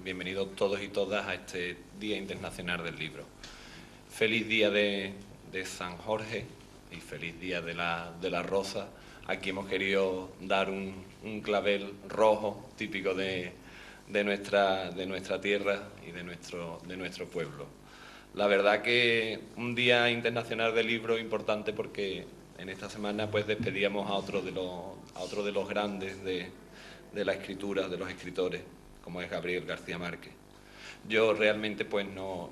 bienvenidos todos y todas a este Día Internacional del Libro. Feliz día de San Jorge y feliz día de la Rosa. Aquí hemos querido dar un clavel rojo típico de nuestra tierra y de nuestro pueblo. La verdad que un Día Internacional del Libro importante porque en esta semana pues despedíamos a otro de los grandes de la escritura, de los escritores, como es Gabriel García Márquez. Yo realmente pues no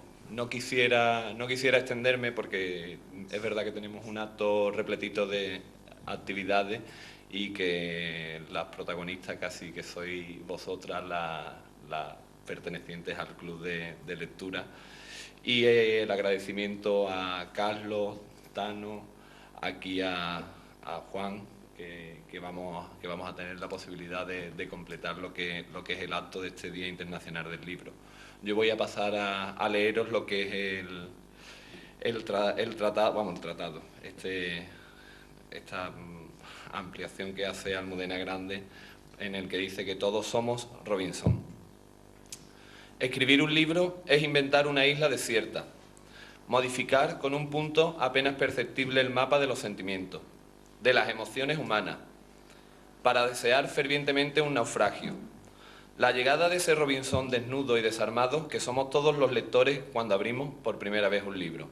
quisiera extenderme porque es verdad que tenemos un acto repletito de actividades y que las protagonistas casi que sois vosotras las pertenecientes al club de lectura. Y el agradecimiento a Carlos, Tano, aquí a Juan, que vamos a tener la posibilidad de completar lo que es el acto de este Día Internacional del Libro. Yo voy a pasar a leeros lo que es el tratado, esta ampliación que hace Almudena Grandes, en el que dice que todos somos Robinson. Escribir un libro es inventar una isla desierta, modificar con un punto apenas perceptible el mapa de los sentimientos, de las emociones humanas, para desear fervientemente un naufragio. La llegada de ese Robinson desnudo y desarmado que somos todos los lectores cuando abrimos por primera vez un libro.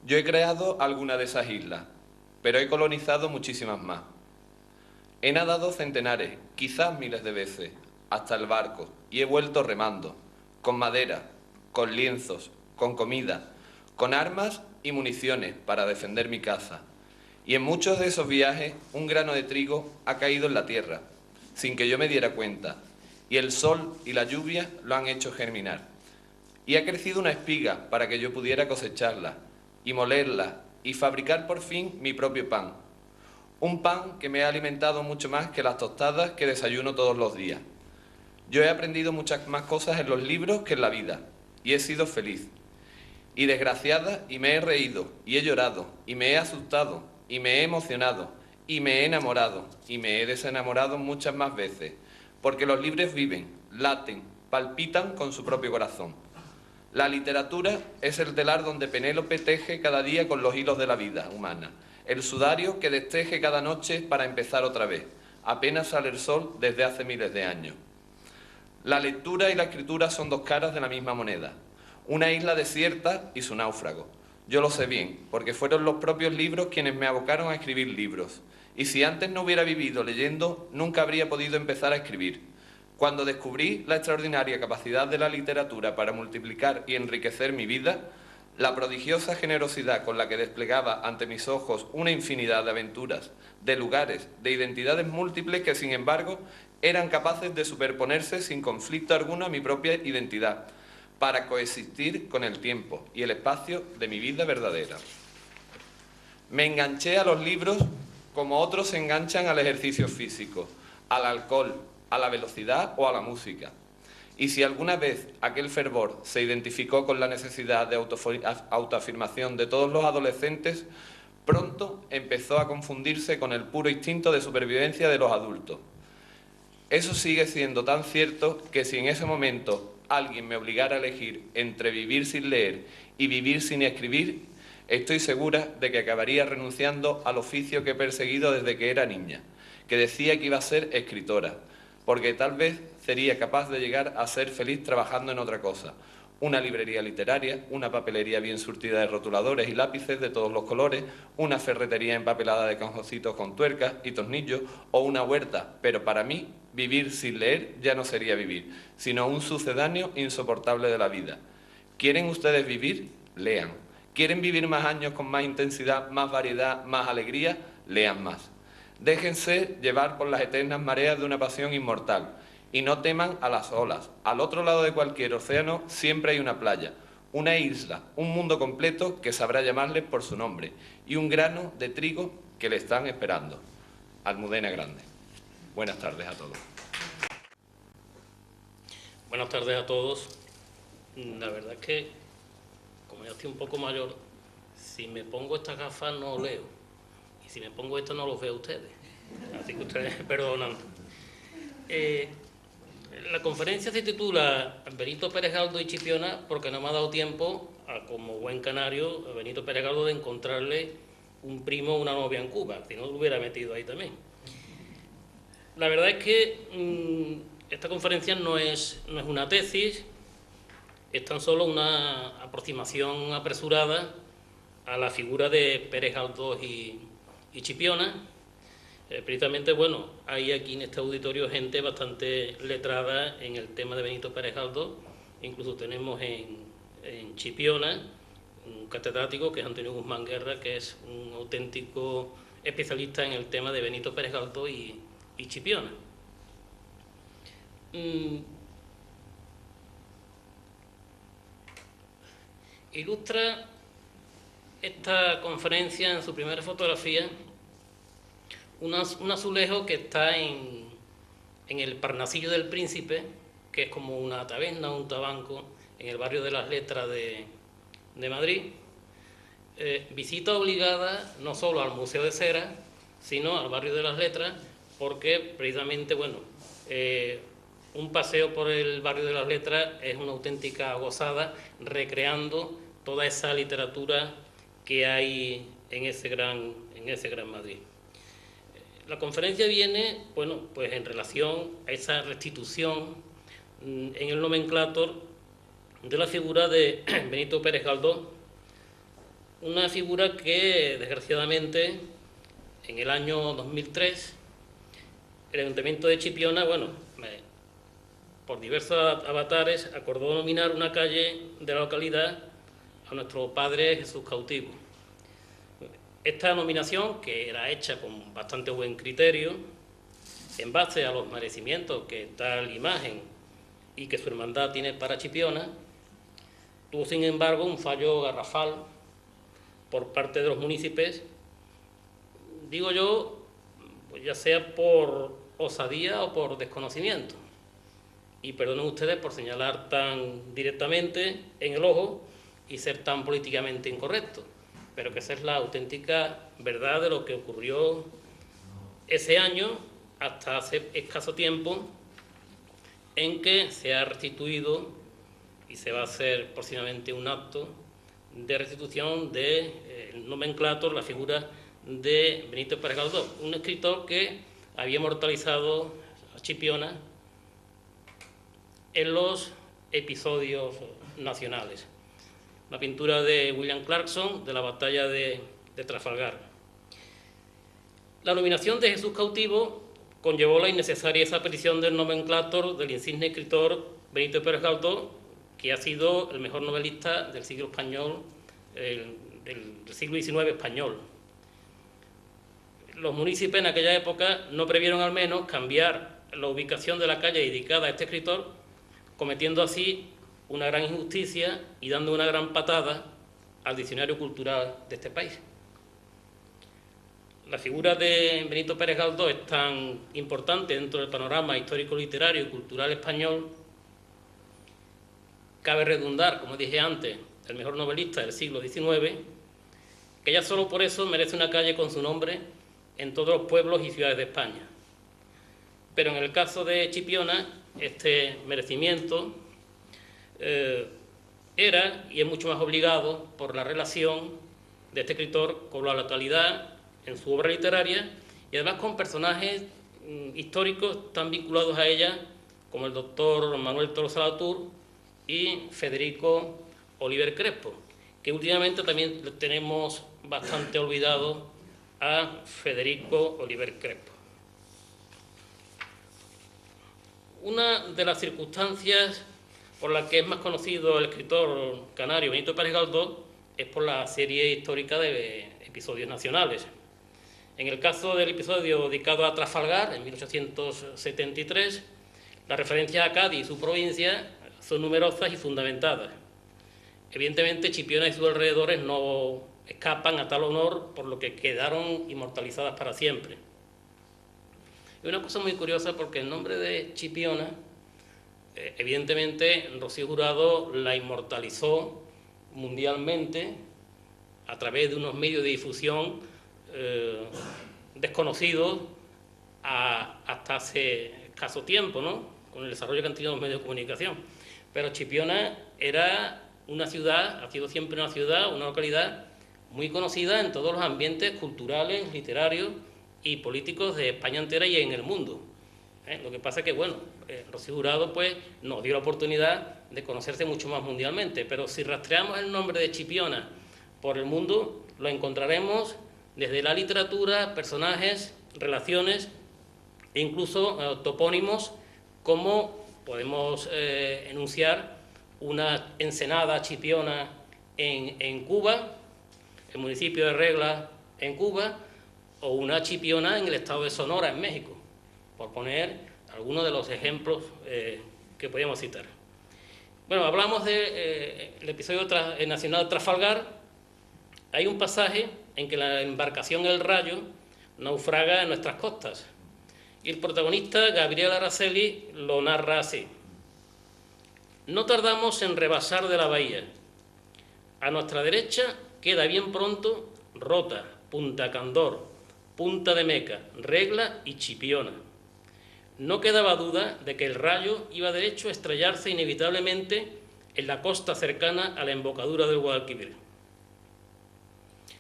Yo he creado alguna de esas islas, pero he colonizado muchísimas más. He nadado centenares, quizás miles de veces, hasta el barco, y he vuelto remando, con madera, con lienzos, con comida, con armas y municiones para defender mi casa. Y en muchos de esos viajes un grano de trigo ha caído en la tierra, sin que yo me diera cuenta, y el sol y la lluvia lo han hecho germinar. Y ha crecido una espiga para que yo pudiera cosecharla, y molerla, y fabricar por fin mi propio pan. Un pan que me ha alimentado mucho más que las tostadas que desayuno todos los días. Yo he aprendido muchas más cosas en los libros que en la vida, y he sido feliz. Y desgraciada, y me he reído, y he llorado, y me he asustado, y me he emocionado, y me he enamorado, y me he desenamorado muchas más veces, porque los libros viven, laten, palpitan con su propio corazón. La literatura es el telar donde Penélope teje cada día con los hilos de la vida humana, el sudario que desteje cada noche para empezar otra vez, apenas sale el sol desde hace miles de años. La lectura y la escritura son dos caras de la misma moneda, una isla desierta y su náufrago. Yo lo sé bien, porque fueron los propios libros quienes me abocaron a escribir libros, y si antes no hubiera vivido leyendo, nunca habría podido empezar a escribir. Cuando descubrí la extraordinaria capacidad de la literatura para multiplicar y enriquecer mi vida, la prodigiosa generosidad con la que desplegaba ante mis ojos una infinidad de aventuras, de lugares, de identidades múltiples que, sin embargo, eran capaces de superponerse sin conflicto alguno a mi propia identidad, para coexistir con el tiempo y el espacio de mi vida verdadera. Me enganché a los libros como otros se enganchan al ejercicio físico, al alcohol, a la velocidad o a la música. Y si alguna vez aquel fervor se identificó con la necesidad de autoafirmación de todos los adolescentes, pronto empezó a confundirse con el puro instinto de supervivencia de los adultos. Eso sigue siendo tan cierto que si en ese momento alguien me obligara a elegir entre vivir sin leer y vivir sin escribir, estoy segura de que acabaría renunciando al oficio que he perseguido desde que era niña, que decía que iba a ser escritora, porque tal vez sería capaz de llegar a ser feliz trabajando en otra cosa, una librería literaria, una papelería bien surtida de rotuladores y lápices de todos los colores, una ferretería empapelada de cajoncitos con tuercas y tornillos o una huerta, pero para mí vivir sin leer ya no sería vivir, sino un sucedáneo insoportable de la vida. ¿Quieren ustedes vivir? Lean. ¿Quieren vivir más años con más intensidad, más variedad, más alegría? Lean más. Déjense llevar por las eternas mareas de una pasión inmortal y no teman a las olas. Al otro lado de cualquier océano siempre hay una playa, una isla, un mundo completo que sabrá llamarle por su nombre y un grano de trigo que le están esperando. Almudena Grandes. Buenas tardes a todos. Buenas tardes a todos. La verdad es que, como ya estoy un poco mayor, si me pongo estas gafas no leo. Y si me pongo esto no los veo a ustedes. Así que ustedes perdonan. La conferencia se titula Benito Pérez Galdós y Chipiona porque no me ha dado tiempo, como buen canario, a Benito Pérez Galdós de encontrarle un primo o una novia en Cuba, si no lo hubiera metido ahí también. La verdad es que esta conferencia no es una tesis, es tan solo una aproximación apresurada a la figura de Pérez Galdós y Chipiona. Precisamente, bueno, hay aquí en este auditorio gente bastante letrada en el tema de Benito Pérez Galdós, incluso tenemos en Chipiona un catedrático que es Antonio Guzmán Guerra, que es un auténtico especialista en el tema de Benito Pérez Galdós y Chipiona. Ilustra esta conferencia en su primera fotografía un azulejo que está en el Parnasillo del Príncipe, que es como una taberna, un tabanco, en el barrio de las Letras de Madrid. Visita obligada no solo al Museo de Cera, sino al barrio de las Letras, porque precisamente, bueno, un paseo por el barrio de las Letras es una auténtica gozada, recreando toda esa literatura que hay en ese gran Madrid. La conferencia viene, bueno, pues en relación a esa restitución en el nomenclátor de la figura de Benito Pérez Galdós, una figura que desgraciadamente en el año 2003 el Ayuntamiento de Chipiona, bueno, por diversos avatares acordó nominar una calle de la localidad a nuestro padre Jesús Cautivo. Esta nominación, que era hecha con bastante buen criterio, en base a los merecimientos que tal imagen y que su hermandad tiene para Chipiona, tuvo sin embargo un fallo garrafal por parte de los municipios, digo yo, pues ya sea por osadía o por desconocimiento. Y perdonen ustedes por señalar tan directamente en el ojo y ser tan políticamente incorrecto, pero que esa es la auténtica verdad de lo que ocurrió ese año hasta hace escaso tiempo, en que se ha restituido y se va a hacer próximamente un acto de restitución del nomenclátor, la figura de Benito Pérez Galdós, un escritor que había inmortalizado a Chipiona en los episodios nacionales. La pintura de William Clarkson de la batalla de Trafalgar. La nominación de Jesús Cautivo conllevó la innecesaria desaparición del nomenclátor del insigne escritor Benito Pérez Galdós, que ha sido el mejor novelista del siglo español, del siglo XIX español. Los municipios en aquella época no previeron al menos cambiar la ubicación de la calle dedicada a este escritor, cometiendo así una gran injusticia y dando una gran patada al diccionario cultural de este país. La figura de Benito Pérez Galdós es tan importante dentro del panorama histórico, literario y cultural español. Cabe redundar, como dije antes, el mejor novelista del siglo XIX, que ya solo por eso merece una calle con su nombre en todos los pueblos y ciudades de España. Pero en el caso de Chipiona, este merecimiento era y es mucho más obligado por la relación de este escritor con la localidad en su obra literaria y además con personajes históricos tan vinculados a ella como el doctor Manuel Toro Sabatur y Federico Oliver Crespo, que últimamente también tenemos bastante olvidado a Federico Oliver Crespo. Una de las circunstancias por la que es más conocido el escritor canario Benito Pérez Galdós es por la serie histórica de episodios nacionales. En el caso del episodio dedicado a Trafalgar, en 1873, las referencias a Cádiz y su provincia son numerosas y fundamentadas. Evidentemente, Chipiona y sus alrededores no escapan a tal honor, por lo que quedaron inmortalizadas para siempre. Y una cosa muy curiosa, porque el nombre de Chipiona, evidentemente, Rocío Jurado la inmortalizó mundialmente a través de unos medios de difusión desconocidos hasta hace escaso tiempo, ¿no? con el desarrollo que han tenido los medios de comunicación. Pero Chipiona era una ciudad, ha sido siempre una ciudad, una localidad muy conocida en todos los ambientes culturales, literarios y políticos de España entera y en el mundo. Lo que pasa es que, bueno, Rocío Jurado pues, nos dio la oportunidad de conocerse mucho más mundialmente, pero si rastreamos el nombre de Chipiona por el mundo, lo encontraremos desde la literatura, personajes, relaciones e incluso topónimos, como podemos enunciar una ensenada chipiona en Cuba, el municipio de Regla en Cuba, o una chipiona en el estado de Sonora en México, por poner algunos de los ejemplos que podíamos citar. Bueno, hablamos del episodio nacional Trafalgar. Hay un pasaje en que la embarcación El Rayo naufraga en nuestras costas, y el protagonista, Gabriel Araceli, lo narra así: no tardamos en rebasar de la bahía. A nuestra derecha queda bien pronto Rota, Punta Candor, Punta de Meca, Regla y Chipiona. No quedaba duda de que el Rayo iba derecho a estrellarse inevitablemente en la costa cercana a la embocadura del Guadalquivir.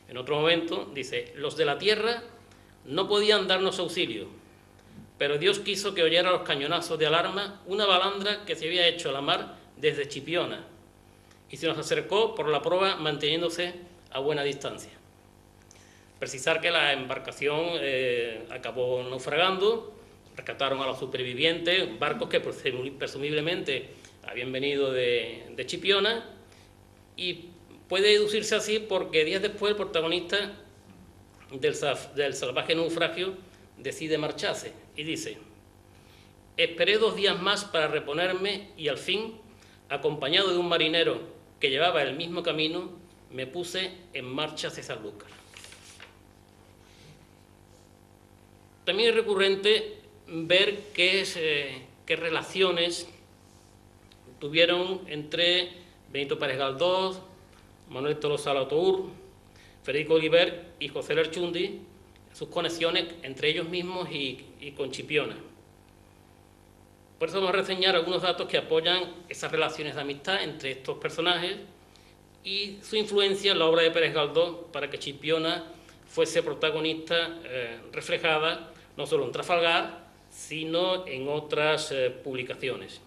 En otro momento dice: los de la tierra no podían darnos auxilio, pero Dios quiso que oyera los cañonazos de alarma una balandra que se había hecho a la mar desde Chipiona, y se nos acercó por la proa manteniéndose a buena distancia. Precisar que la embarcación acabó naufragando, rescataron a los supervivientes, barcos que presumiblemente habían venido de Chipiona, y puede deducirse así porque días después el protagonista del salvaje naufragio decide marcharse y dice: esperé 2 días más para reponerme y al fin, acompañado de un marinero que llevaba el mismo camino, me puse en marcha hacia Sanlúcar. También es recurrente ver qué relaciones tuvieron entre Benito Pérez Galdós, Manuel Tolosa Latour, Federico Oliver y José Lerchundi, sus conexiones entre ellos mismos y con Chipiona. Por eso vamos a reseñar algunos datos que apoyan esas relaciones de amistad entre estos personajes y su influencia en la obra de Pérez Galdós para que Chipiona fuese protagonista reflejada no solo en Trafalgar, sino en otras publicaciones.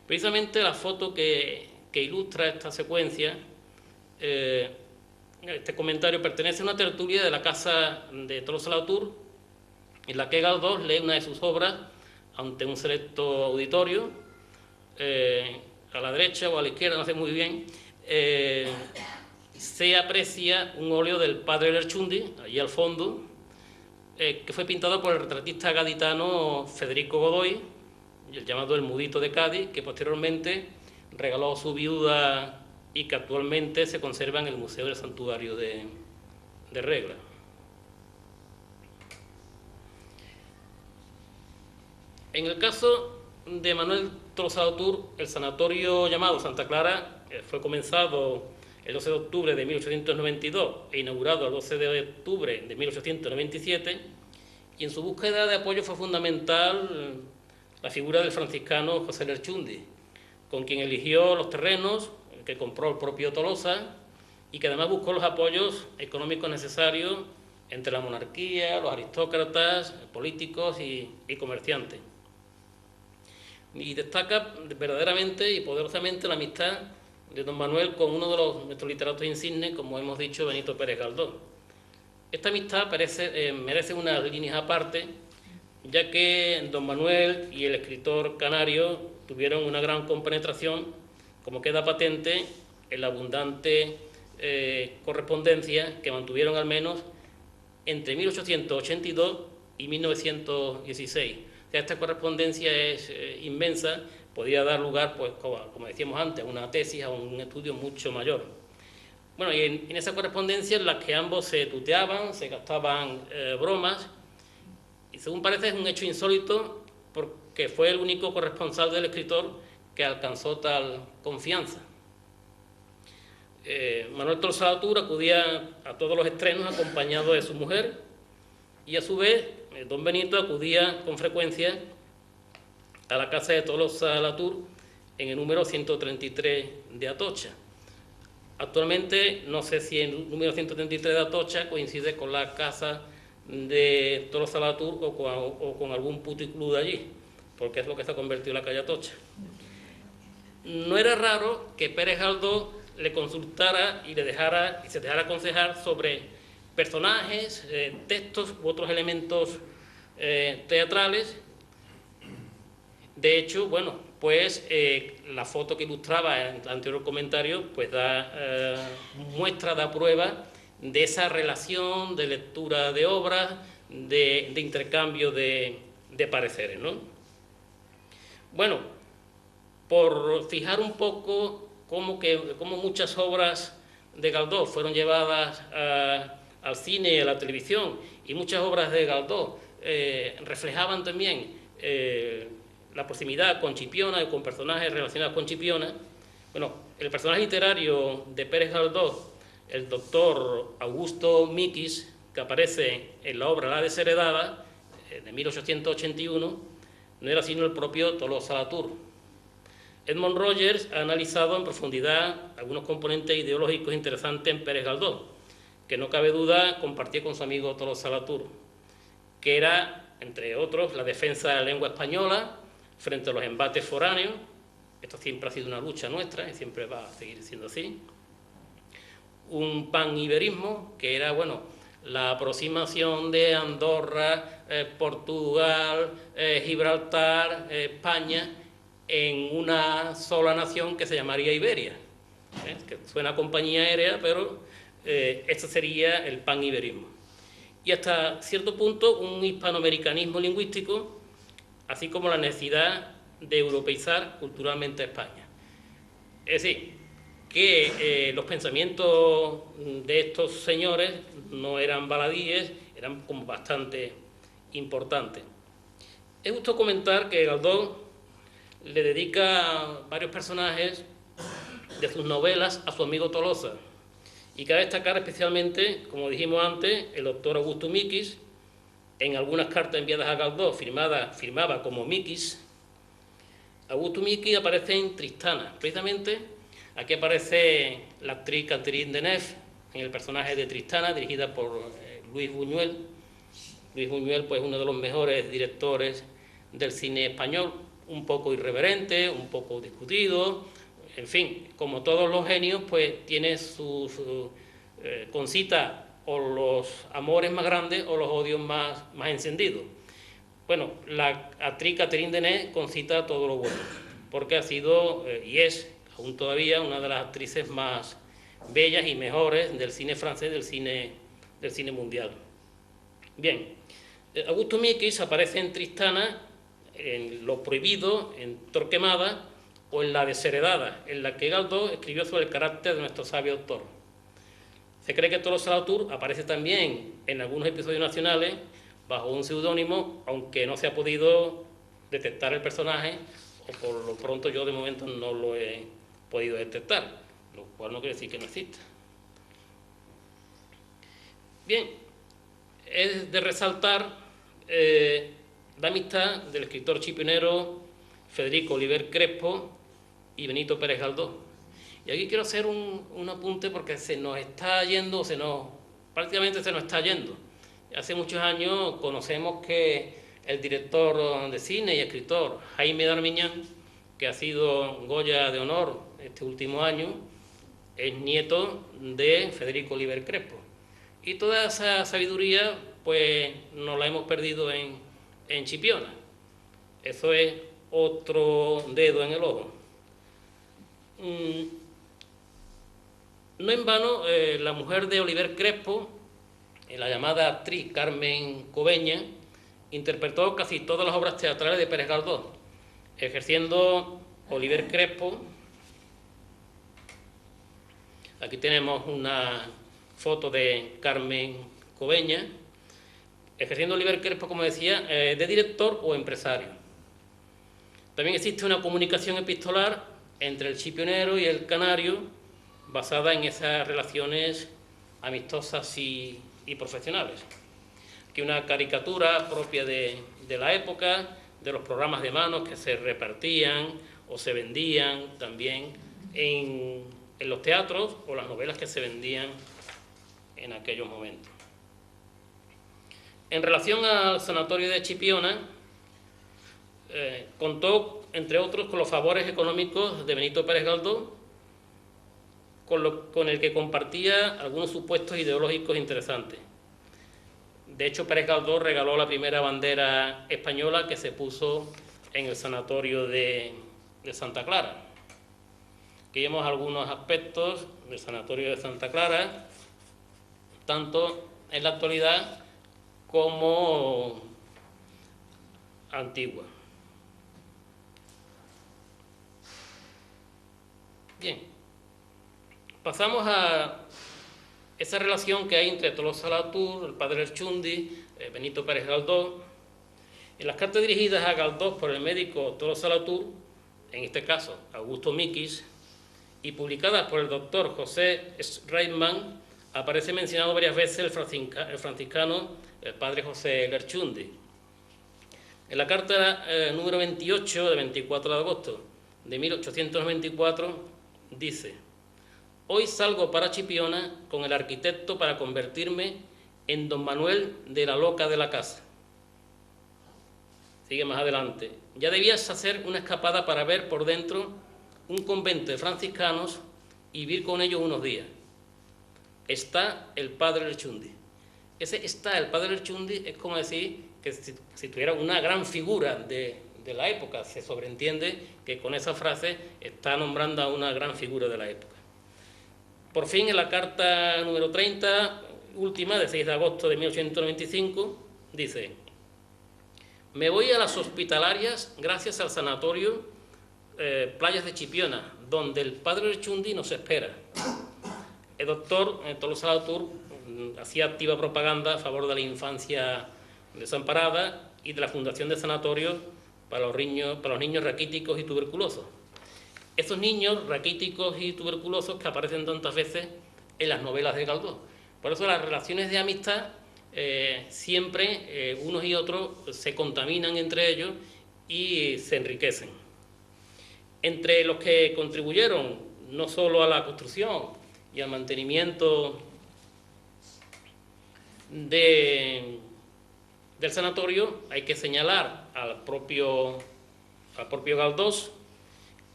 Precisamente la foto que ilustra esta secuencia, este comentario pertenece a una tertulia de la casa de Tolosa Latour, en la que Galdós lee una de sus obras ante un selecto auditorio, a la derecha o a la izquierda, no sé muy bien, se aprecia un óleo del padre Lerchundi, allí al fondo, que fue pintado por el retratista gaditano Federico Godoy, el llamado El Mudito de Cádiz, que posteriormente regaló a su viuda y que actualmente se conserva en el Museo del Santuario de Regla. En el caso de Manuel Tolosa Latour, el sanatorio llamado Santa Clara fue comenzado el 12 de octubre de 1892 e inaugurado el 12 de octubre de 1897, y en su búsqueda de apoyo fue fundamental la figura del franciscano José Lerchundi, con quien eligió los terrenos que compró el propio Tolosa y que además buscó los apoyos económicos necesarios entre la monarquía, los aristócratas, políticos y comerciantes. Y destaca verdaderamente y poderosamente la amistad de don Manuel con uno de nuestros literatos insignes, como hemos dicho, Benito Pérez Galdós. Esta amistad merece unas líneas aparte, ya que don Manuel y el escritor canario tuvieron una gran compenetración, como queda patente en la abundante correspondencia que mantuvieron al menos entre 1882 y 1916. O sea, esta correspondencia es inmensa, podía dar lugar, pues, como decíamos antes, a una tesis, a un estudio mucho mayor. Bueno, y en esa correspondencia en la que ambos se tuteaban, se gastaban bromas, y según parece es un hecho insólito porque fue el único corresponsal del escritor que alcanzó tal confianza. Manuel Tolosa Latour acudía a todos los estrenos acompañado de su mujer, y a su vez don Benito acudía con frecuencia a la casa de Tolosa Latour en el número 133 de Atocha. Actualmente no sé si el número 133 de Atocha coincide con la casa de Tolosa Latour o con algún puticlub de allí, porque es lo que se ha convertido en la calle Atocha. No era raro que Pérez Galdós le consultara y se dejara aconsejar sobre personajes, textos u otros elementos teatrales. De hecho, bueno, pues la foto que ilustraba en el anterior comentario pues da prueba de esa relación de lectura de obras, de intercambio de pareceres, ¿no? Bueno, por fijar un poco cómo muchas obras de Galdós fueron llevadas al cine y a la televisión, y muchas obras de Galdós reflejaban también la proximidad con Chipiona y con personajes relacionados con Chipiona. Bueno, el personaje literario de Pérez Galdós, el doctor Augusto Miquis, que aparece en la obra La desheredada, de 1881, no era sino el propio Tolosa Latour. Edmond Rogers ha analizado en profundidad algunos componentes ideológicos interesantes en Pérez Galdós, que no cabe duda compartía con su amigo Tolosa Latour, que era, entre otros, la defensa de la lengua española frente a los embates foráneos. Esto siempre ha sido una lucha nuestra y siempre va a seguir siendo así. Un pan-iberismo, que era, bueno, la aproximación de Andorra, Portugal, Gibraltar, España, en una sola nación que se llamaría Iberia. Que suena a compañía aérea, pero esto sería el pan-iberismo. Y hasta cierto punto un hispanoamericanismo lingüístico, así como la necesidad de europeizar culturalmente a España. Es decir, que los pensamientos de estos señores no eran baladíes, eran como bastante importantes. Es justo comentar que Galdós le dedica varios personajes de sus novelas a su amigo Tolosa, y cabe destacar especialmente, como dijimos antes, el doctor Augusto Miquis. En algunas cartas enviadas a Galdós firmaba como Miquis. Augusto Miquis aparece en Tristana. Precisamente aquí aparece la actriz Catherine Deneuve en el personaje de Tristana, dirigida por Luis Buñuel. Luis Buñuel, pues, uno de los mejores directores del cine español, un poco irreverente, un poco discutido, en fin, como todos los genios, pues tiene sus concita o los amores más grandes o los odios más encendidos. Bueno, la actriz Catherine Deneuve concita todo lo bueno, porque ha sido y es aún todavía una de las actrices más bellas y mejores del cine francés, del cine mundial. Bien, Augusto Miquis aparece en Tristana, en Lo prohibido, en Torquemada o en La desheredada, en la que Galdós escribió sobre el carácter de nuestro sabio autor. Se cree que Tolosa Latour aparece también en algunos episodios nacionales bajo un seudónimo, aunque no se ha podido detectar el personaje, o por lo pronto yo de momento no lo he podido detectar, lo cual no quiere decir que no exista. Bien, es de resaltar la amistad del escritor chipionero Federico Oliver Crespo y Benito Pérez Galdós. Y aquí quiero hacer un apunte porque prácticamente se nos está yendo. Hace muchos años conocemos que el director de cine y escritor Jaime Darmiñán, que ha sido Goya de honor este último año, es nieto de Federico Oliver Crespo. Y toda esa sabiduría, pues, nos la hemos perdido en Chipiona. Eso es otro dedo en el ojo. No en vano, la mujer de Oliver Crespo, la llamada actriz Carmen Cobeña, interpretó casi todas las obras teatrales de Pérez Galdós, ejerciendo Oliver Crespo. Aquí tenemos una foto de Carmen Cobeña, ejerciendo Oliver Crespo, como decía, de director o empresario. También existe una comunicación epistolar entre el chipionero y el canario, basada en esas relaciones amistosas y profesionales. Aquí una caricatura propia de la época, de los programas de manos que se repartían o se vendían también en los teatros, o las novelas que se vendían en aquellos momentos. En relación al sanatorio de Chipiona, contó, entre otros, con los favores económicos de Benito Pérez Galdós, con el que compartía algunos supuestos ideológicos interesantes. De hecho, Pérez Galdós regaló la primera bandera española que se puso en el sanatorio de Santa Clara. Aquí vemos algunos aspectos del sanatorio de Santa Clara, tanto en la actualidad como antigua. Bien, pasamos a esa relación que hay entre Tolosa Latour, el padre Lerchundi, Benito Pérez Galdós. En las cartas dirigidas a Galdós por el médico Tolosa Latour, en este caso Augusto Miquis, y publicadas por el doctor José Reitman, aparece mencionado varias veces el franciscano, el padre José Lerchundi. En la carta número 28 de 24 de agosto de 1894 dice: hoy salgo para Chipiona con el arquitecto para convertirme en don Manuel de la Loca de la Casa. Sigue más adelante: ya debías hacer una escapada para ver por dentro un convento de franciscanos y vivir con ellos unos días. Está el padre Lerchundi. Ese está el padre Lerchundi es como decir que si tuviera una gran figura de la época. Se sobreentiende que con esa frase está nombrando a una gran figura de la época. Por fin, en la carta número 30, última, de 6 de agosto de 1895, dice: me voy a las hospitalarias gracias al sanatorio Playas de Chipiona, donde el padre Lerchundi nos espera. El doctor Tolosa Latour hacía activa propaganda a favor de la infancia desamparada y de la fundación de sanatorios para los niños raquíticos y tuberculosos. Esos niños raquíticos y tuberculosos que aparecen tantas veces en las novelas de Galdós. Por eso las relaciones de amistad siempre unos y otros se contaminan entre ellos y se enriquecen. Entre los que contribuyeron no solo a la construcción y al mantenimiento del sanatorio, hay que señalar al propio Galdós,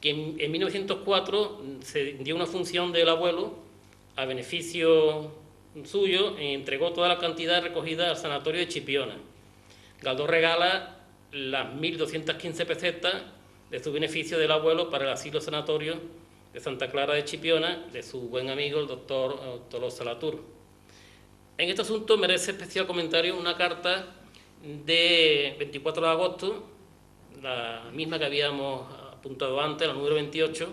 que en 1904 se dio una función del abuelo a beneficio suyo e entregó toda la cantidad recogida al sanatorio de Chipiona. Galdós regala las 1.215 pesetas de su beneficio del abuelo para el asilo sanatorio de Santa Clara de Chipiona, de su buen amigo el doctor Tolosa Latour. En este asunto merece especial comentario una carta de 24 de agosto, la misma que habíamos apuntado antes, la número 28,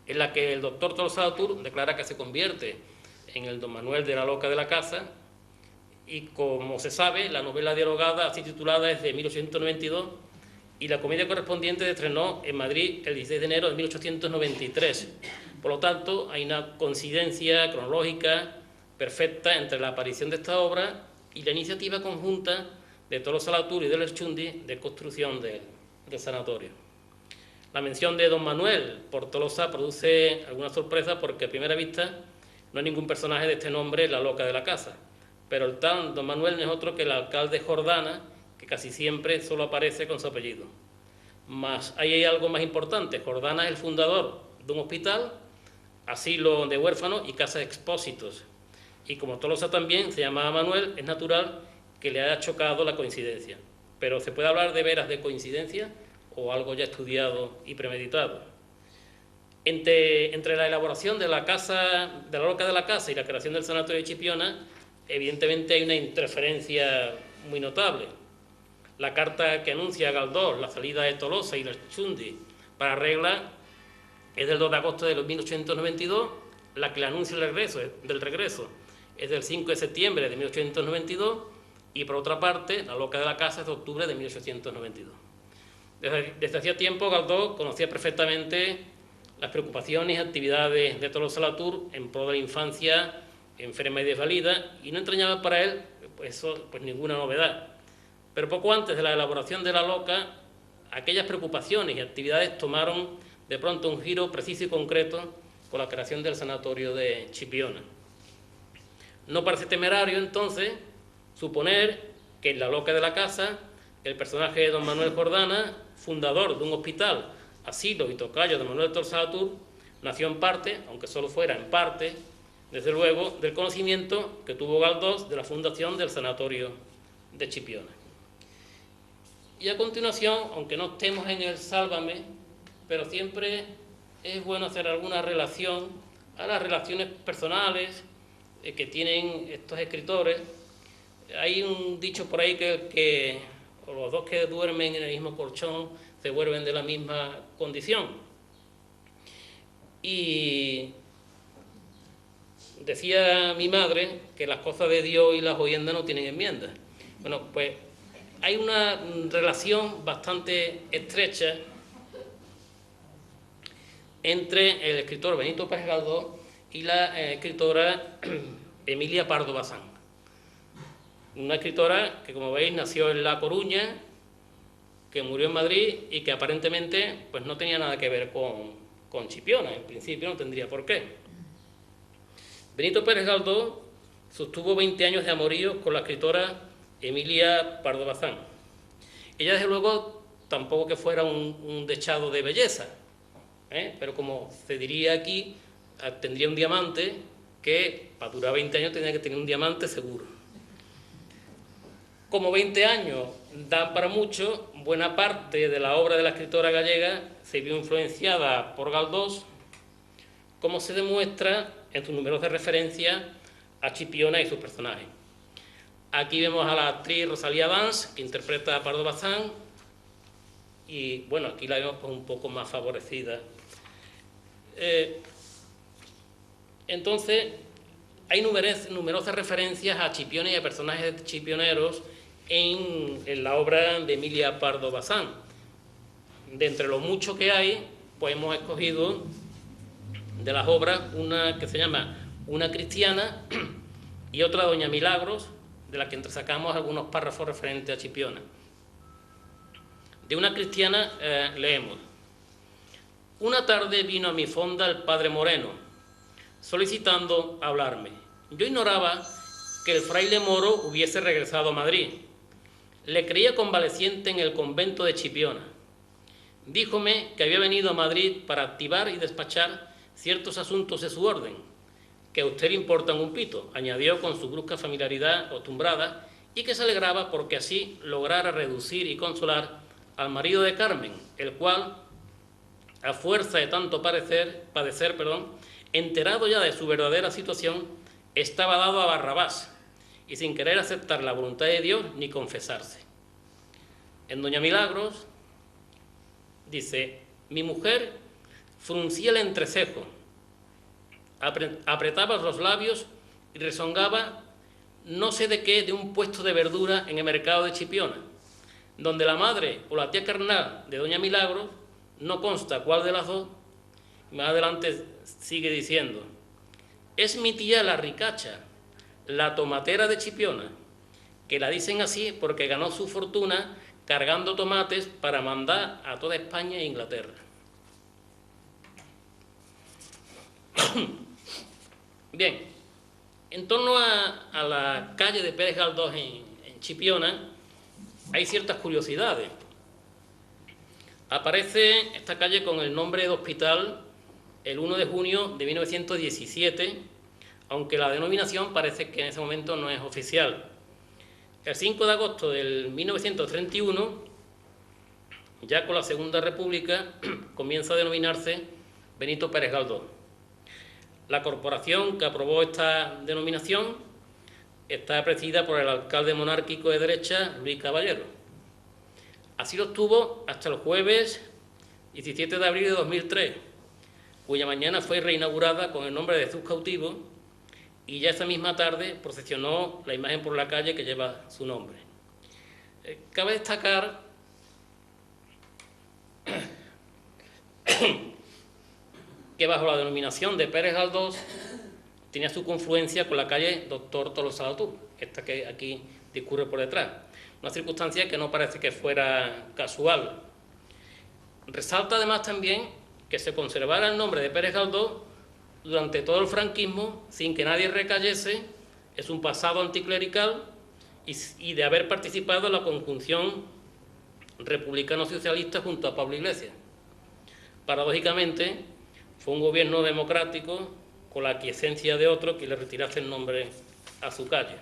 en la que el doctor Tolosa Latour declara que se convierte en el don Manuel de la Loca de la Casa, y como se sabe, la novela dialogada así titulada es de 1892 y la comedia correspondiente se estrenó en Madrid el 16 de enero de 1893. Por lo tanto, hay una coincidencia cronológica perfecta entre la aparición de esta obra y la iniciativa conjunta de Tolosa Latour y de Lerchundi de construcción del sanatorio. La mención de don Manuel por Tolosa produce alguna sorpresa porque a primera vista no hay ningún personaje de este nombre en la Loca de la Casa, pero el tal don Manuel no es otro que el alcalde Jordana, que casi siempre solo aparece con su apellido. Mas ahí hay algo más importante: Jordana es el fundador de un hospital, asilo de huérfanos y casa de expósitos. Y como Tolosa también se llamaba Manuel, es natural que le haya chocado la coincidencia. Pero ¿se puede hablar de veras de coincidencia o algo ya estudiado y premeditado? Entre la elaboración de la Loca de la Casa y la creación del sanatorio de Chipiona, evidentemente hay una interferencia muy notable. La carta que anuncia a Galdós la salida de Tolosa y Lerchundi para Regla es del 2 de agosto de 1892, la que le anuncia del regreso es del 5 de septiembre de 1892, y por otra parte, la Loca de la Casa es de octubre de 1892. Desde hacía tiempo Galdós conocía perfectamente las preocupaciones y actividades de Tolosa Latour en pro de la infancia enferma y desvalida, y no entrañaba para él pues ninguna novedad. Pero poco antes de la elaboración de La Loca, aquellas preocupaciones y actividades tomaron de pronto un giro preciso y concreto con la creación del sanatorio de Chipiona. No parece temerario, entonces, suponer que en La Loca de la Casa, el personaje de don Manuel Jordana, fundador de un hospital, asilo y tocayo de Manuel Torsatur, nació en parte, aunque solo fuera en parte, desde luego, del conocimiento que tuvo Galdós de la fundación del sanatorio de Chipiona. Y a continuación, aunque no estemos en el Sálvame, pero siempre es bueno hacer alguna relación a las relaciones personales que tienen estos escritores. Hay un dicho por ahí que los dos que duermen en el mismo colchón se vuelven de la misma condición. Y decía mi madre que las cosas de Dios y las jodiendas no tienen enmienda. Bueno, pues hay una relación bastante estrecha entre el escritor Benito Pérez Galdós y la escritora Emilia Pardo Bazán. Una escritora que, como veis, nació en La Coruña, que murió en Madrid y que aparentemente pues, no tenía nada que ver con Chipiona. En principio no tendría por qué. Benito Pérez Galdós sostuvo 20 años de amorío con la escritora Emilia Pardo Bazán. Ella, desde luego, tampoco que fuera un dechado de belleza, pero como se diría aquí, tendría un diamante que para durar 20 años tenía que tener un diamante seguro. Como 20 años dan para mucho, buena parte de la obra de la escritora gallega se vio influenciada por Galdós, como se demuestra en sus numerosas referencias a Chipiona y sus personajes. Aquí vemos a la actriz Rosalía Dans, que interpreta a Pardo Bazán, y bueno, aquí la vemos pues, un poco más favorecida. Entonces, hay numerosas referencias a Chipiona y a personajes chipioneros en la obra de Emilia Pardo Bazán. De entre lo mucho que hay, pues hemos escogido de las obras una que se llama Una cristiana y otra Doña Milagros, de la que entresacamos algunos párrafos referentes a Chipiona. De Una cristiana leemos: una tarde vino a mi fonda el padre Moreno, solicitando hablarme. Yo ignoraba que el fraile moro hubiese regresado a Madrid. Le creía convaleciente en el convento de Chipiona. Díjome que había venido a Madrid para activar y despachar ciertos asuntos de su orden, que a usted le importan un pito, añadió con su brusca familiaridad acostumbrada, y que se alegraba porque así lograra reducir y consolar al marido de Carmen, el cual, a fuerza de tanto padecer, enterado ya de su verdadera situación, estaba dado a Barrabás, y sin querer aceptar la voluntad de Dios ni confesarse. En Doña Milagros dice: mi mujer fruncía el entrecejo, apretaba los labios y rezongaba no sé de qué, de un puesto de verdura en el mercado de Chipiona, donde la madre o la tía carnal de Doña Milagros, no consta cuál de las dos, más adelante sigue diciendo: es mi tía la ricacha, la tomatera de Chipiona, que la dicen así porque ganó su fortuna cargando tomates para mandar a toda España e Inglaterra. Bien, en torno a la calle de Pérez Galdós en Chipiona hay ciertas curiosidades. Aparece esta calle con el nombre de hospital el 1 de junio de 1917, aunque la denominación parece que en ese momento no es oficial. El 5 de agosto del 1931, ya con la Segunda República, comienza a denominarse Benito Pérez Galdós. La corporación que aprobó esta denominación está presidida por el alcalde monárquico de derecha, Luis Caballero. Así lo estuvo hasta el jueves 17 de abril de 2003, cuya mañana fue reinaugurada con el nombre de Jesús Cautivo, y ya esa misma tarde procesionó la imagen por la calle que lleva su nombre. Cabe destacar que bajo la denominación de Pérez Galdós tenía su confluencia con la calle Doctor Tolosa Latur, esta que aquí discurre por detrás. una circunstancia que no parece que fuera casual. Resalta además también que se conservara el nombre de Pérez Galdós durante todo el franquismo sin que nadie recayese en su pasado anticlerical y de haber participado en la conjunción republicano-socialista junto a Pablo Iglesias. Paradójicamente, fue un gobierno democrático con la aquiescencia de otro que le retirase el nombre a su calle.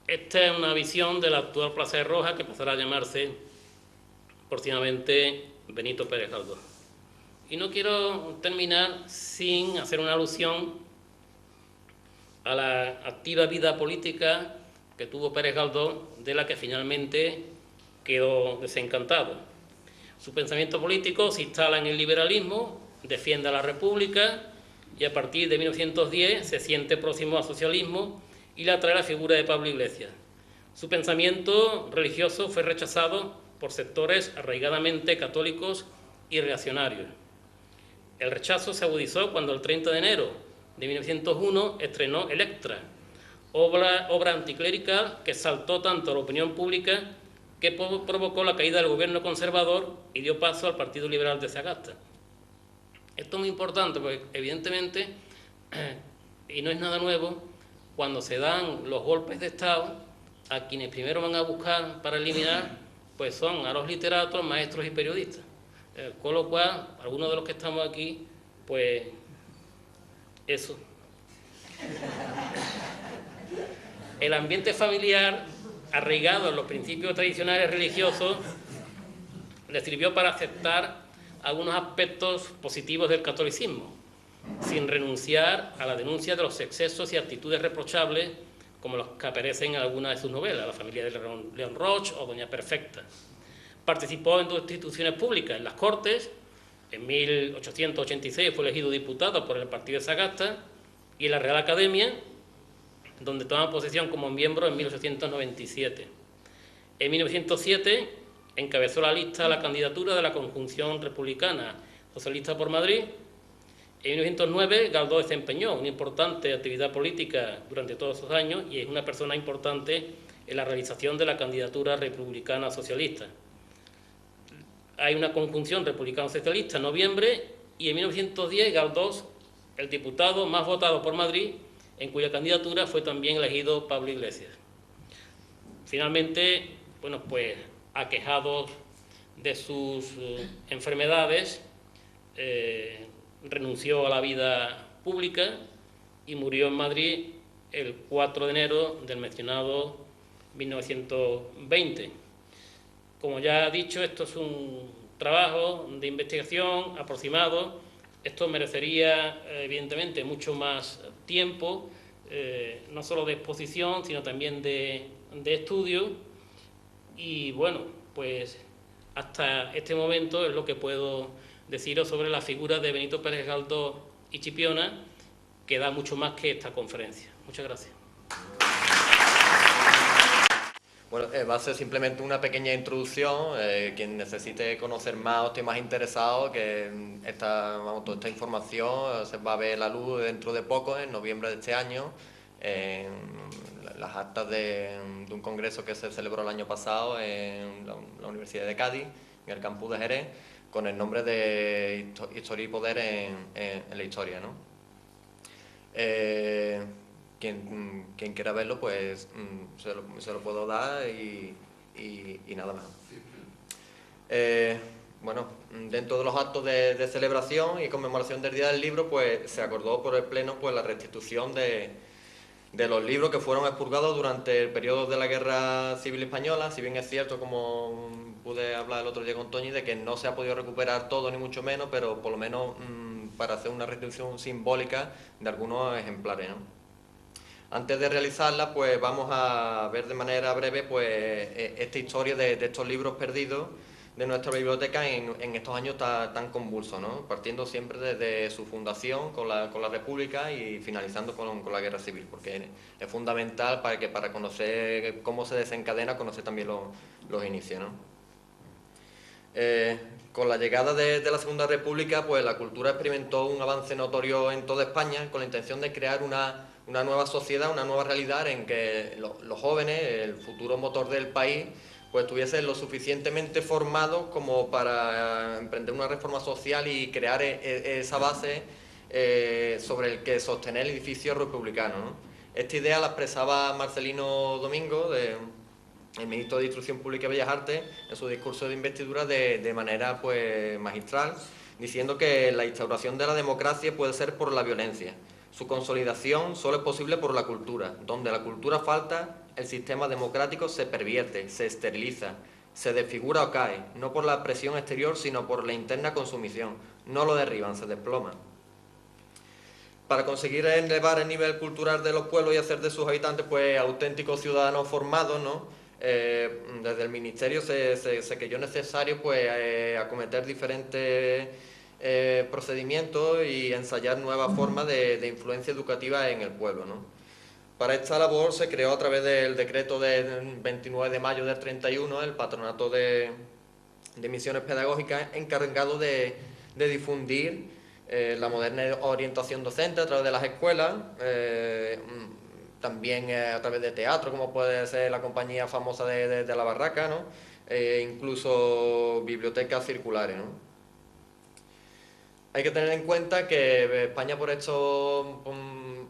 Esta es una visión de la actual Plaza de Roja que pasará a llamarse próximamente Benito Pérez Galdós. Y no quiero terminar sin hacer una alusión a la activa vida política que tuvo Pérez Galdós, de la que finalmente quedó desencantado. Su pensamiento político se instala en el liberalismo, defiende a la República y a partir de 1910 se siente próximo al socialismo y le atrae la figura de Pablo Iglesias. Su pensamiento religioso fue rechazado por sectores arraigadamente católicos y reaccionarios. El rechazo se agudizó cuando el 30 de enero de 1901 estrenó Electra, obra anticlerical que saltó tanto a la opinión pública que provocó la caída del gobierno conservador y dio paso al Partido Liberal de Sagasta. Esto es muy importante porque, evidentemente, y no es nada nuevo, cuando se dan los golpes de Estado, a quienes primero van a buscar para eliminar, pues son a los literatos, maestros y periodistas. Con lo cual, algunos de los que estamos aquí, pues eso. El ambiente familiar, arraigado en los principios tradicionales religiosos, le sirvió para aceptar algunos aspectos positivos del catolicismo, sin renunciar a la denuncia de los excesos y actitudes reprochables como los que aparecen en algunas de sus novelas, La familia de León Roch o Doña Perfecta. Participó en dos instituciones públicas, en las Cortes. En 1886 fue elegido diputado por el partido de Sagasta, y en la Real Academia, donde toma posesión como miembro en 1897. En 1907 encabezó la lista a la candidatura de la Conjunción Republicana Socialista por Madrid. En 1909 Galdós desempeñó una importante actividad política durante todos esos años y es una persona importante en la realización de la candidatura republicana socialista. Hay una conjunción republicano-socialista en noviembre y en 1910 Galdós, el diputado más votado por Madrid, en cuya candidatura fue también elegido Pablo Iglesias. Finalmente, bueno, pues aquejado de sus enfermedades, renunció a la vida pública y murió en Madrid el 4 de enero del mencionado 1920. Como ya he dicho, esto es un trabajo de investigación aproximado. Esto merecería, evidentemente, mucho más tiempo, no solo de exposición, sino también de estudio. Y bueno, pues hasta este momento es lo que puedo deciros sobre la figura de Benito Pérez Galdós y Chipiona, que da mucho más que esta conferencia. Muchas gracias. Bueno, va a ser simplemente una pequeña introducción. Quien necesite conocer más o esté más interesado, que toda esta información se va a ver la luz dentro de poco, en noviembre de este año, en las actas de un congreso que se celebró el año pasado en la Universidad de Cádiz, en el campus de Jerez, con el nombre de Historia y Poder en la Historia, ¿no? Quien quiera verlo, pues se lo puedo dar y nada más. Bueno, dentro de los actos de celebración y conmemoración del Día del Libro, pues se acordó por el Pleno pues la restitución de los libros que fueron expurgados durante el periodo de la Guerra Civil Española. Si bien es cierto, como pude hablar el otro día con Toñi, de que no se ha podido recuperar todo ni mucho menos, pero por lo menos para hacer una restitución simbólica de algunos ejemplares, ¿no? Antes de realizarla, pues vamos a ver de manera breve pues esta historia de estos libros perdidos de nuestra biblioteca en estos años tan convulsos, ¿no? Partiendo siempre desde su fundación con la República y finalizando con la Guerra Civil, porque es fundamental para conocer cómo se desencadena, conocer también los inicios, ¿no? Con la llegada de la Segunda República, pues la cultura experimentó un avance notorio en toda España con la intención de crear una una nueva sociedad, una nueva realidad en que los jóvenes, el futuro motor del país, pues estuviesen lo suficientemente formados como para emprender una reforma social y crear esa base sobre el que sostener el edificio republicano, ¿no? Esta idea la expresaba Marcelino Domingo, el ministro de Instrucción Pública y Bellas Artes, en su discurso de investidura de manera pues magistral, diciendo que la instauración de la democracia puede ser por la violencia. Su consolidación solo es posible por la cultura. Donde la cultura falta, el sistema democrático se pervierte, se esteriliza, se desfigura o cae, no por la presión exterior, sino por la interna consumición. No lo derriban, se desploma. Para conseguir elevar el nivel cultural de los pueblos y hacer de sus habitantes pues auténticos ciudadanos formados, ¿no? Desde el Ministerio se creyó necesario pues acometer diferentes procedimientos y ensayar nuevas formas de influencia educativa en el pueblo, ¿no? Para esta labor se creó a través del decreto del 29 de mayo del 31 el Patronato de Misiones Pedagógicas, encargado de difundir la moderna orientación docente a través de las escuelas, también a través de teatro, como puede ser la compañía famosa de La Barraca, ¿no? Incluso bibliotecas circulares, ¿no? Hay que tener en cuenta que España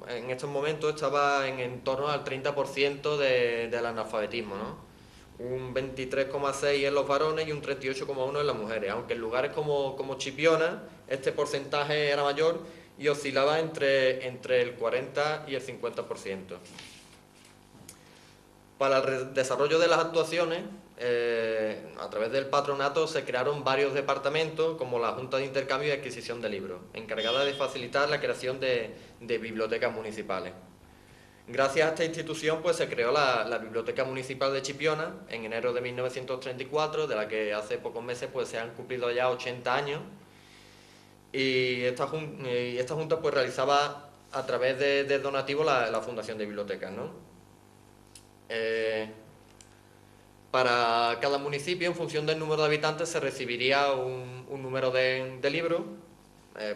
en estos momentos estaba en torno al 30% del analfabetismo, ¿no? Un 23,6% en los varones y un 38,1% en las mujeres, aunque en lugares como Chipiona este porcentaje era mayor y oscilaba entre el 40 y el 50%. Para el desarrollo de las actuaciones, a través del patronato se crearon varios departamentos, como la Junta de Intercambio y Adquisición de Libros, encargada de facilitar la creación de bibliotecas municipales. Gracias a esta institución pues, se creó la Biblioteca Municipal de Chipiona en enero de 1934, de la que hace pocos meses pues, se han cumplido ya 80 años. Y esta junta pues, realizaba a través de donativos la fundación de bibliotecas, ¿no? Para cada municipio, en función del número de habitantes, se recibiría un número de libros.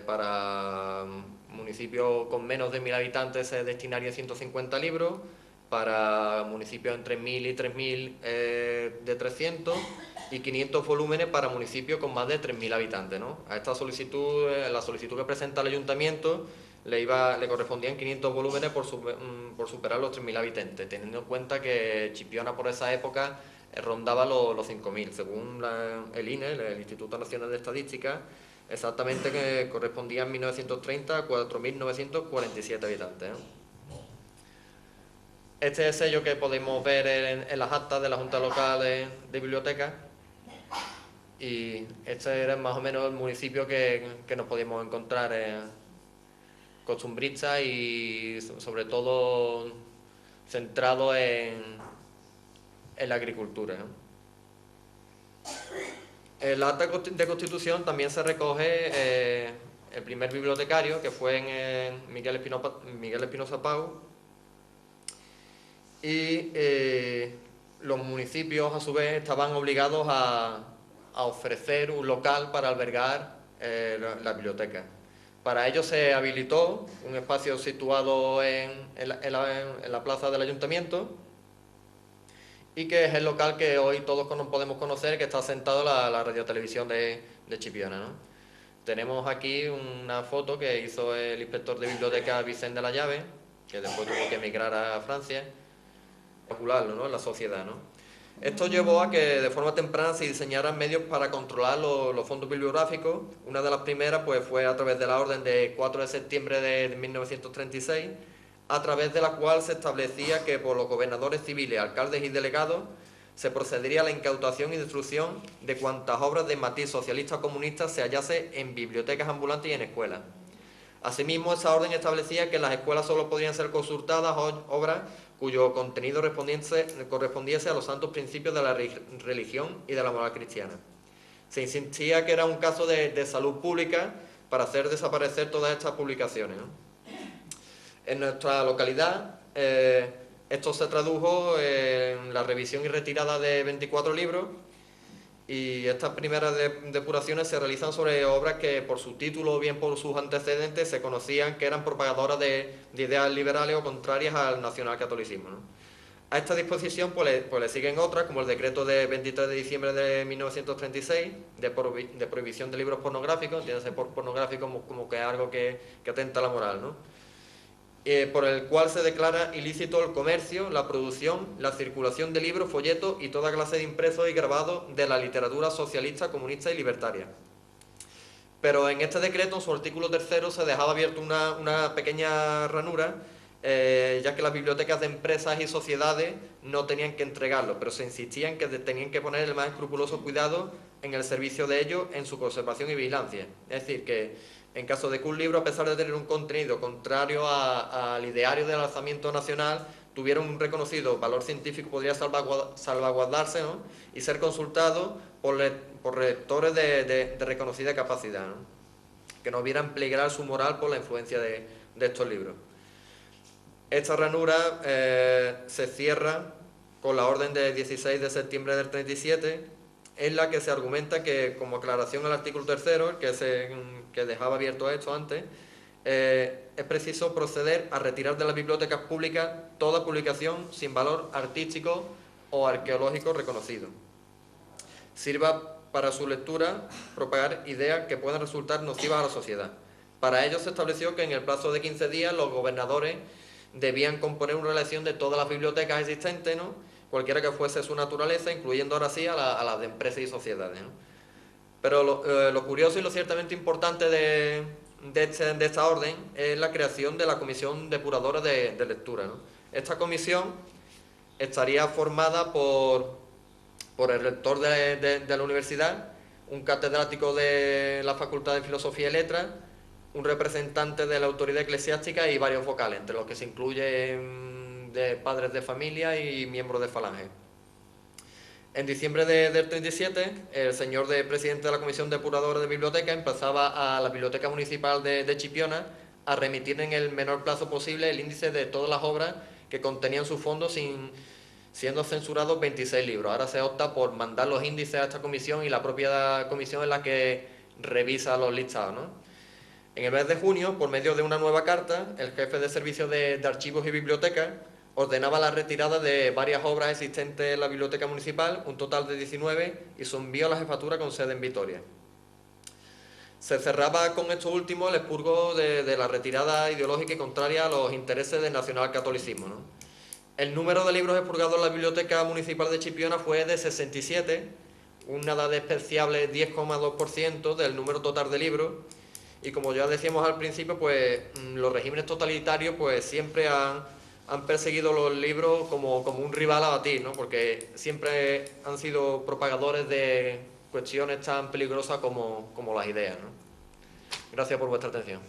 Para municipios con menos de 1.000 habitantes se destinarían 150 libros. Para municipios entre 1.000 y 3.000 de 300 y 500 volúmenes para municipios con más de 3.000 habitantes, ¿no? A esta solicitud, la solicitud que presenta el ayuntamiento, le correspondían 500 volúmenes por superar los 3.000 habitantes, teniendo en cuenta que Chipiona por esa época rondaba los 5.000, según el INE, el Instituto Nacional de Estadística, exactamente que correspondía en 1930 a 4.947 habitantes, ¿no? Este es el sello que podemos ver en las actas de la Junta Local de Bibliotecas, y este era más o menos el municipio que nos podíamos encontrar, costumbrista y sobre todo centrado en la agricultura, ¿no? En la acta de constitución también se recoge el primer bibliotecario, que fue en Miguel Espinosa Pau, y los municipios a su vez estaban obligados a ofrecer un local para albergar la biblioteca. Para ello se habilitó un espacio situado en la plaza del ayuntamiento, y que es el local que hoy todos podemos conocer, que está sentado la radiotelevisión de Chipiona, ¿no? Tenemos aquí una foto que hizo el inspector de biblioteca Vicente de la Llave, que después tuvo que emigrar a Francia, calcularlo, ¿no?, en la sociedad, ¿no? Esto llevó a que de forma temprana se diseñaran medios para controlar los fondos bibliográficos. Una de las primeras pues, fue a través de la orden de 4 de septiembre de 1936, a través de la cual se establecía que por los gobernadores civiles, alcaldes y delegados se procedería a la incautación y destrucción de cuantas obras de matiz socialista o comunista se hallase en bibliotecas ambulantes y en escuelas. Asimismo, esa orden establecía que en las escuelas solo podían ser consultadas obras cuyo contenido correspondiese a los santos principios de la religión y de la moral cristiana. Se insistía que era un caso de salud pública para hacer desaparecer todas estas publicaciones, ¿no? En nuestra localidad, esto se tradujo en la revisión y retirada de 24 libros Y estas primeras depuraciones se realizan sobre obras que por su título o bien por sus antecedentes se conocían que eran propagadoras de ideas liberales o contrarias al nacionalcatolicismo, ¿no? A esta disposición pues le siguen otras, como el decreto de 23 de diciembre de 1936 de prohibición de libros pornográficos, entiéndase por pornográfico como que es algo que atenta a la moral, ¿no? Por el cual se declara ilícito el comercio, la producción, la circulación de libros, folletos y toda clase de impresos y grabados de la literatura socialista, comunista y libertaria. Pero en este decreto, en su artículo 3º, se dejaba abierto una pequeña ranura, ya que las bibliotecas de empresas y sociedades no tenían que entregarlo, pero se insistía en que tenían que poner el más escrupuloso cuidado en el servicio de ellos, en su conservación y vigilancia. Es decir, que en caso de que un libro, a pesar de tener un contenido contrario al ideario del alzamiento nacional, tuviera un reconocido valor científico, podría salvaguardarse, ¿no? Y ser consultado por lectores de reconocida capacidad, ¿no? Que no vieran peligrar su moral por la influencia de estos libros. Esta ranura se cierra con la orden de 16 de septiembre del 37, en la que se argumenta que, como aclaración al artículo 3º, que dejaba abierto esto antes, es preciso proceder a retirar de las bibliotecas públicas toda publicación sin valor artístico o arqueológico reconocido. Sirva para su lectura propagar ideas que puedan resultar nocivas a la sociedad. Para ello se estableció que en el plazo de 15 días los gobernadores debían componer una relación de todas las bibliotecas existentes, ¿no? Cualquiera que fuese su naturaleza, incluyendo ahora sí a las de empresas y sociedades, ¿no? Pero lo curioso y lo ciertamente importante de esta orden es la creación de la Comisión Depuradora de Lectura, ¿no? Esta comisión estaría formada por el rector de la universidad, un catedrático de la Facultad de Filosofía y Letras, un representante de la autoridad eclesiástica y varios vocales, entre los que se incluyen de padres de familia y miembros de Falange. En diciembre del 37, el señor presidente de la Comisión Depuradora de Biblioteca empezaba a la Biblioteca Municipal de Chipiona a remitir en el menor plazo posible el índice de todas las obras que contenían su fondo, siendo censurados 26 libros. Ahora se opta por mandar los índices a esta comisión y la propia comisión es la que revisa los listados, ¿no? En el mes de junio, por medio de una nueva carta, el jefe de servicios de archivos y bibliotecas ordenaba la retirada de varias obras existentes en la biblioteca municipal, un total de 19, y su envío a la jefatura con sede en Vitoria. Se cerraba con esto último el expurgo de la retirada ideológica y contraria a los intereses del nacionalcatolicismo, ¿no? El número de libros expurgados en la biblioteca municipal de Chipiona fue de 67, un nada despreciable 10,2% del número total de libros. Y como ya decíamos al principio, pues los regímenes totalitarios pues siempre han perseguido los libros como un rival a batir, ¿no? Porque siempre han sido propagadores de cuestiones tan peligrosas como las ideas, ¿no? Gracias por vuestra atención.